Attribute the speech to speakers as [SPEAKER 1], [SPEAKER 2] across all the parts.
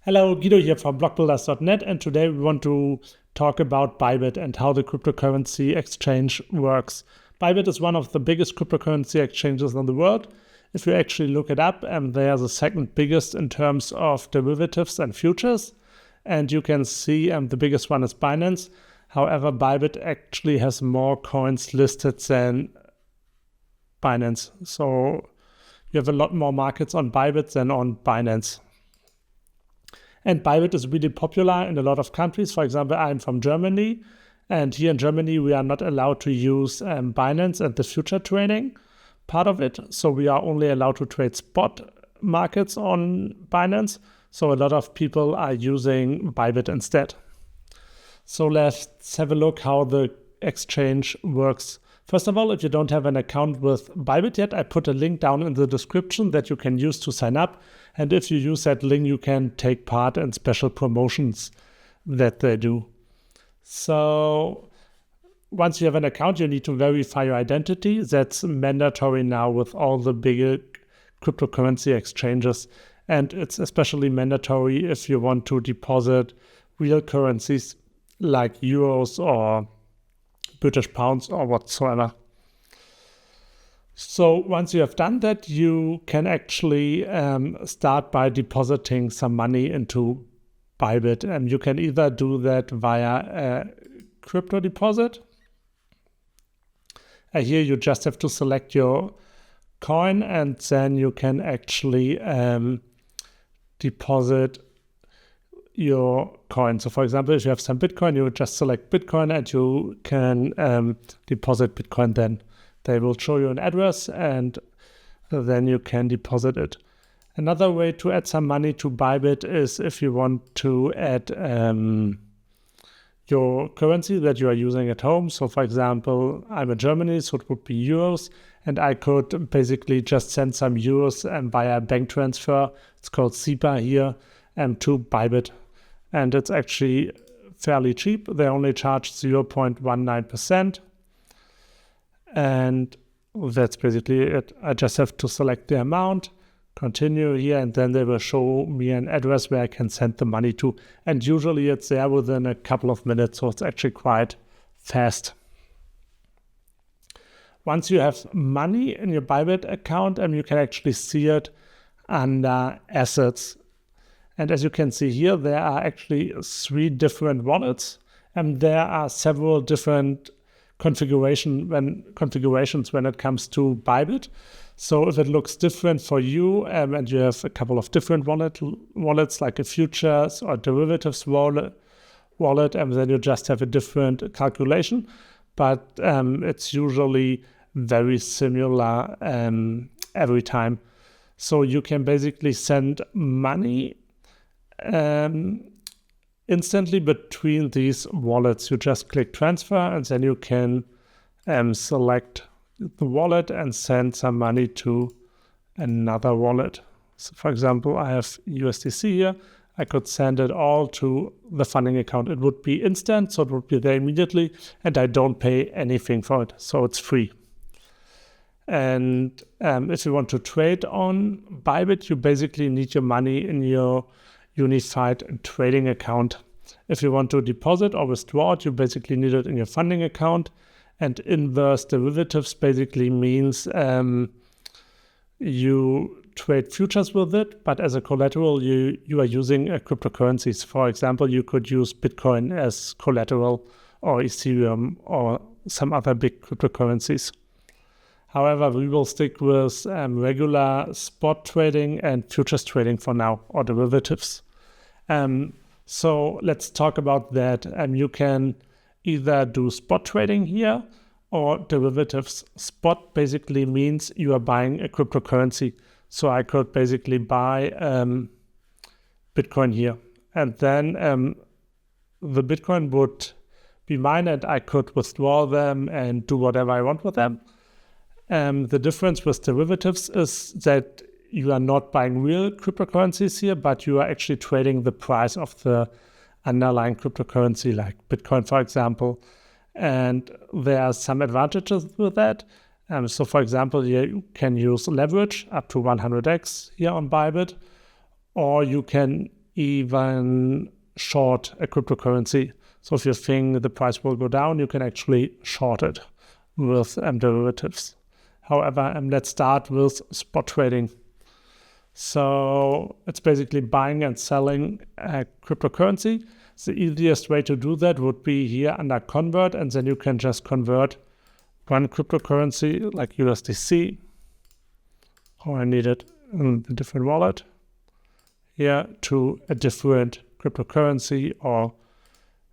[SPEAKER 1] Hello, Guido here from blockbuilders.net, and today we want to talk about Bybit and how the cryptocurrency exchange works. Bybit is one of the biggest cryptocurrency exchanges in the world. If you actually look it up, they are the second biggest in terms of derivatives and futures. And you can see the biggest one is Binance. However, Bybit actually has more coins listed than Binance. So you have a lot more markets on Bybit than on Binance. And Bybit is really popular in a lot of countries. For example, I'm from Germany, and here in Germany, we are not allowed to use Binance and the future trading part of it. So we are only allowed to trade spot markets on Binance. So a lot of people are using Bybit instead. So let's have a look how the exchange works. First of all, if you don't have an account with Bybit yet, I put a link down in the description that you can use to sign up. And if you use that link, you can take part in special promotions that they do. So once you have an account, you need to verify your identity. That's mandatory now with all the bigger cryptocurrency exchanges. And it's especially mandatory if you want to deposit real currencies like euros or British pounds or whatsoever. So once you have done that, you can actually start by depositing some money into Bybit. And you can either do that via a crypto deposit. Here you just have to select your coin, and then you can actually deposit your coin. So for example, if you have some Bitcoin, you just select Bitcoin and you can deposit Bitcoin then. They will show you an address and then you can deposit it. Another way to add some money to Bybit is if you want to add your currency that you are using at home. So for example, I'm in Germany, so it would be euros, and I could basically just send some euros via bank transfer. It's called SEPA here, to Bybit. And it's actually fairly cheap. They only charge 0.19%. And that's basically it. I just have to select the amount, continue here, and then they will show me an address where I can send the money to. And usually it's there within a couple of minutes, so it's actually quite fast. Once you have money in your Bybit account, you can actually see it under assets. And as you can see here, there are actually 3 different wallets, and there are several different configurations when it comes to Bybit. So if it looks different for you, and you have a couple of different wallets like a futures or derivatives wallet, and then you just have a different calculation. But it's usually very similar every time. So you can basically send money instantly between these wallets. You just click transfer, and then you can select the wallet and send some money to another wallet. So for example, I have USDC here. I could send it all to the funding account. It would be instant, so it would be there immediately, and I don't pay anything for it, so it's free. And if you want to trade on Bybit, you basically need your money in your unified trading account. If you want to deposit or withdraw it, you basically need it in your funding account. And inverse derivatives basically means you trade futures with it, but as a collateral, you are using cryptocurrencies. For example, you could use Bitcoin as collateral, or Ethereum, or some other big cryptocurrencies. However, we will stick with regular spot trading and futures trading for now, or derivatives. So let's talk about that. You can either do spot trading here or derivatives. Spot basically means you are buying a cryptocurrency. So I could basically buy Bitcoin here. And then the Bitcoin would be mine, and I could withdraw them and do whatever I want with them. The difference with derivatives is that you are not buying real cryptocurrencies here, but you are actually trading the price of the underlying cryptocurrency, like Bitcoin, for example. And there are some advantages with that. So for example, you can use leverage up to 100x here on Bybit, or you can even short a cryptocurrency. So if you think the price will go down, you can actually short it with derivatives. However, let's start with spot trading. So it's basically buying and selling a cryptocurrency. The easiest way to do that would be here under convert, and then you can just convert one cryptocurrency like USDC, or I need it in a different wallet, here to a different cryptocurrency or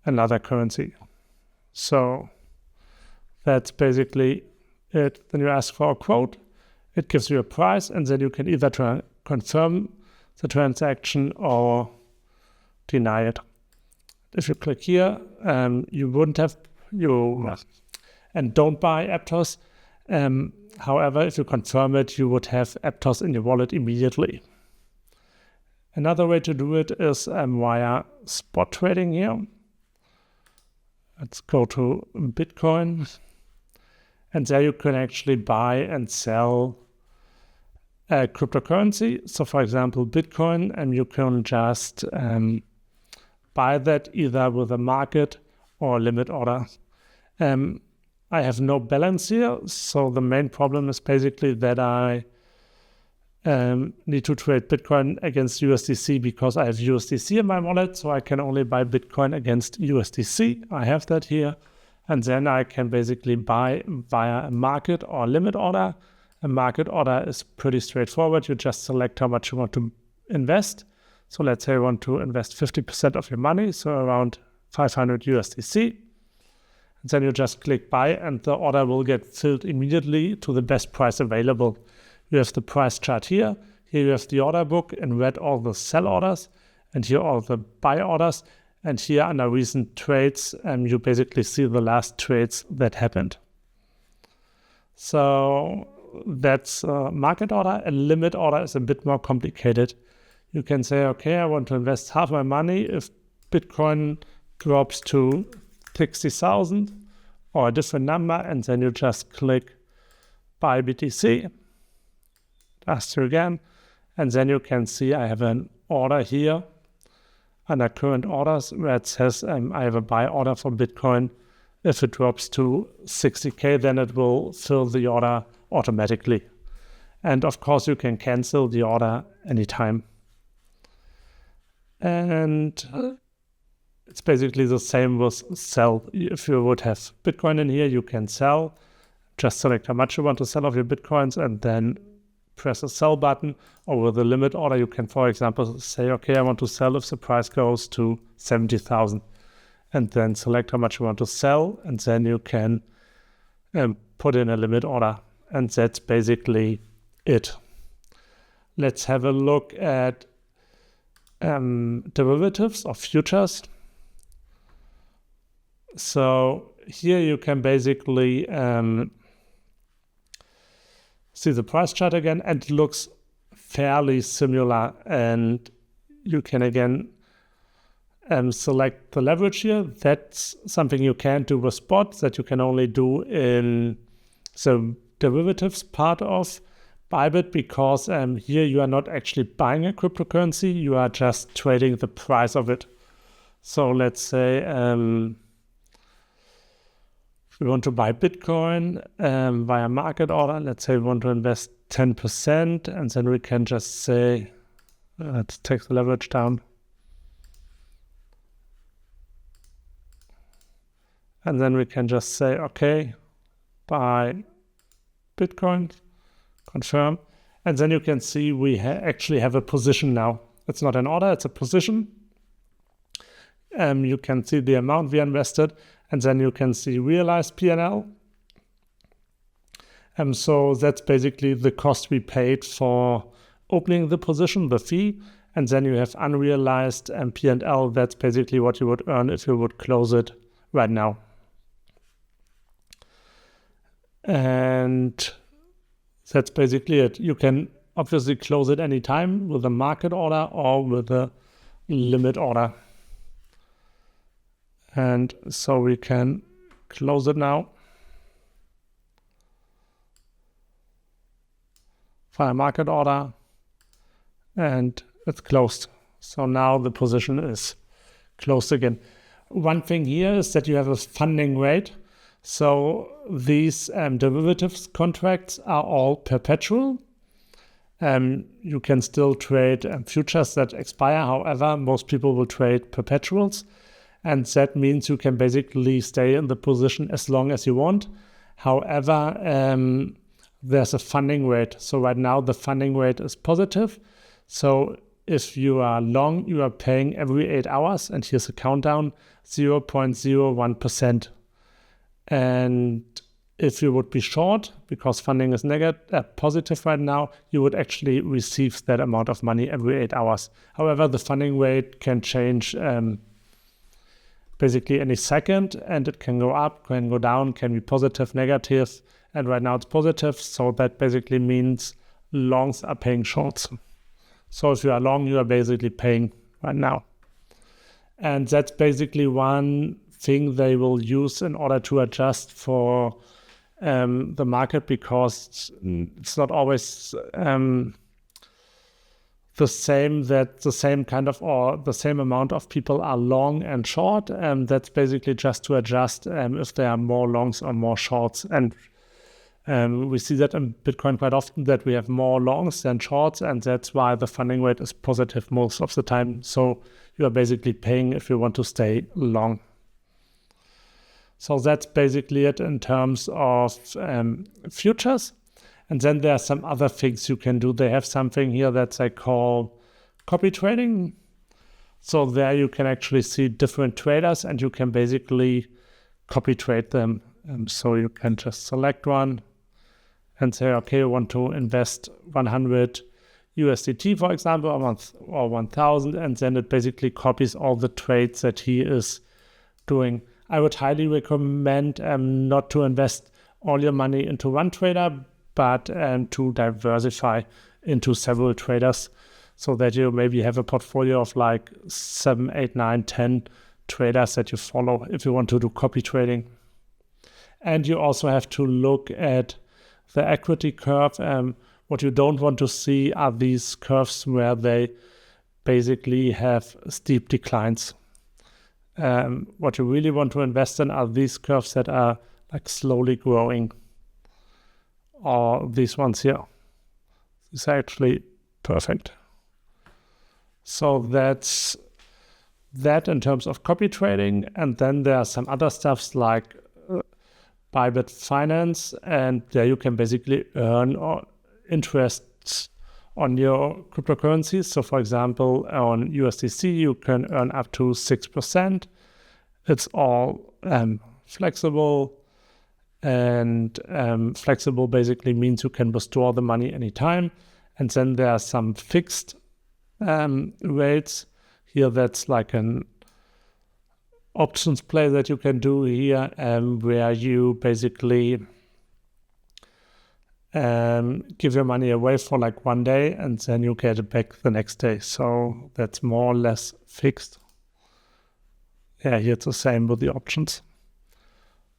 [SPEAKER 1] another currency. So that's basically it. Then you ask for a quote, it gives you a price, and then you can either confirm the transaction or deny it. If you click here, you wouldn't have, and don't buy Aptos. However, if you confirm it, you would have Aptos in your wallet immediately. Another way to do it is via spot trading here. Let's go to Bitcoin. And there you can actually buy and sell a cryptocurrency. So for example, Bitcoin, and you can just buy that either with a market or a limit order. I have no balance here, so the main problem is basically that I need to trade Bitcoin against USDC because I have USDC in my wallet, so I can only buy Bitcoin against USDC. I have that here, and then I can basically buy via a market or limit order. A market order is pretty straightforward. You just select how much you want to invest. So let's say you want to invest 50% of your money, so around 500 USDC. And then you just click buy, and the order will get filled immediately to the best price available. You have the price chart here. Here you have the order book, in red all the sell orders, and here all the buy orders. And here under recent trades, you basically see the last trades that happened. So that's a market order. A limit order is a bit more complicated. You can say, okay, I want to invest half my money if Bitcoin drops to 60,000 or a different number, and then you just click buy BTC. Ask you again, and then you can see I have an order here under current orders where it says I have a buy order for Bitcoin. If it drops to 60K, then it will fill the order automatically. And of course, you can cancel the order anytime. And it's basically the same with sell. If you would have Bitcoin in here, you can sell. Just select how much you want to sell of your Bitcoins and then press the sell button. Or with a limit order, you can, for example, say, okay, I want to sell if the price goes to 70,000. And then select how much you want to sell. And then you can put in a limit order. And that's basically it. Let's have a look at derivatives or futures. So here you can basically see the price chart again, and it looks fairly similar. And you can again select the leverage here. That's something you can't do with spot, that you can only do in the derivatives part of Bybit, because here you are not actually buying a cryptocurrency, you are just trading the price of it. So let's say if we want to buy Bitcoin via market order, let's say we want to invest 10%, and then we can just say, let's take the leverage down. And then we can just say, okay, buy Bitcoin, confirm. And then you can see we actually have a position now. It's not an order, it's a position. You can see the amount we invested, and then you can see realized P&L. So that's basically the cost we paid for opening the position, the fee. And then you have unrealized P&L. That's basically what you would earn if you would close it right now. And that's basically it. You can obviously close it anytime with a market order or with a limit order. And so we can close it now via market order, and it's closed. So now the position is closed again. One thing here is that you have a funding rate. So these derivatives contracts are all perpetual. You can still trade futures that expire. However, most people will trade perpetuals. And that means you can basically stay in the position as long as you want. However, there's a funding rate. So right now the funding rate is positive. So if you are long, you are paying every 8 hours. And here's a countdown, 0.01%. And if you would be short, because funding is positive right now, you would actually receive that amount of money every 8 hours. However, the funding rate can change basically any second, and it can go up, can go down, can be positive, negative, and right now it's positive, so that basically means longs are paying shorts. So if you are long, you are basically paying right now. And that's basically one thing they will use in order to adjust for the market, because it's not always the same amount of people are long and short, and that's basically just to adjust if there are more longs or more shorts. And we see that in Bitcoin quite often, that we have more longs than shorts, and that's why the funding rate is positive most of the time. So you are basically paying if you want to stay long. So that's basically it in terms of futures. And then there are some other things you can do. They have something here that they call copy trading. So there you can actually see different traders, and you can basically copy trade them. So you can just select one and say, okay, I want to invest 100 USDT, for example, or 1,000, and then it basically copies all the trades that he is doing. I would highly recommend not to invest all your money into one trader, but to diversify into several traders, so that you maybe have a portfolio of like 7, 8, 9, 10 traders that you follow if you want to do copy trading. And you also have to look at the equity curve. What you don't want to see are these curves where they basically have steep declines. What you really want to invest in are these curves that are like slowly growing, or these ones here. These are actually perfect. So that's that in terms of copy trading. And then there are some other stuffs like Bybit Finance, and there you can basically earn interest on your cryptocurrencies. So for example, on USDC, you can earn up to 6%. It's all flexible, and flexible basically means you can withdraw the money anytime. And then there are some fixed rates here. That's like an options play that you can do here, where you basically give your money away for like 1 day, and then you get it back the next day. So that's more or less fixed. Yeah, here it's the same with the options.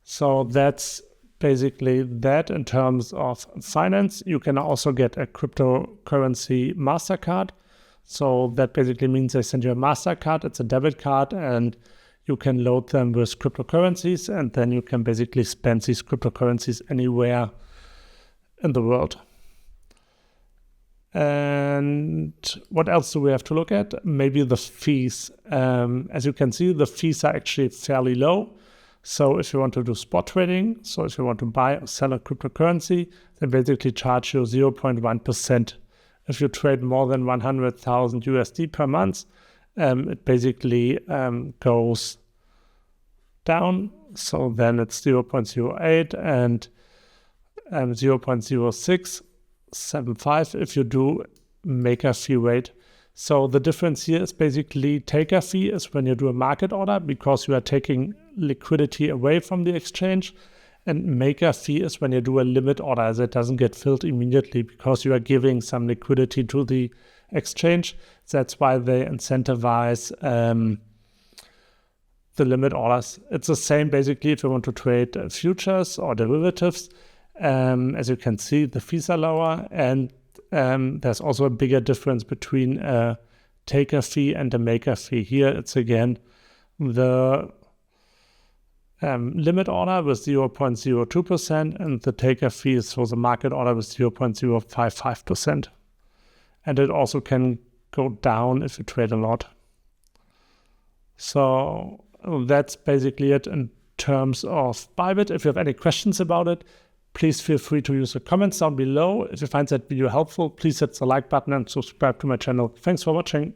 [SPEAKER 1] So that's basically that in terms of finance. You can also get a cryptocurrency MasterCard. So that basically means they send you a MasterCard. It's a debit card, and you can load them with cryptocurrencies, and then you can basically spend these cryptocurrencies anywhere in the world. And what else do we have to look at? Maybe the fees. As you can see, the fees are actually fairly low. So if you want to do spot trading, so if you want to buy or sell a cryptocurrency, they basically charge you 0.1%. If you trade more than 100,000 USD per month, it basically goes down. So then it's 0.08 and 0.0675 if you do maker fee rate. So the difference here is basically taker fee is when you do a market order, because you are taking liquidity away from the exchange, and maker fee is when you do a limit order that doesn't get filled immediately, because you are giving some liquidity to the exchange. That's why they incentivize the limit orders. It's the same basically if you want to trade futures or derivatives. As you can see, the fees are lower, and there's also a bigger difference between taker fee and the maker fee. Here it's again the limit order with 0.02% and the taker fee is for the market order with 0.055%. And it also can go down if you trade a lot. So that's basically it in terms of Bybit. If you have any questions about it, please feel free to use the comments down below. If you find that video helpful, please hit the like button and subscribe to my channel. Thanks for watching.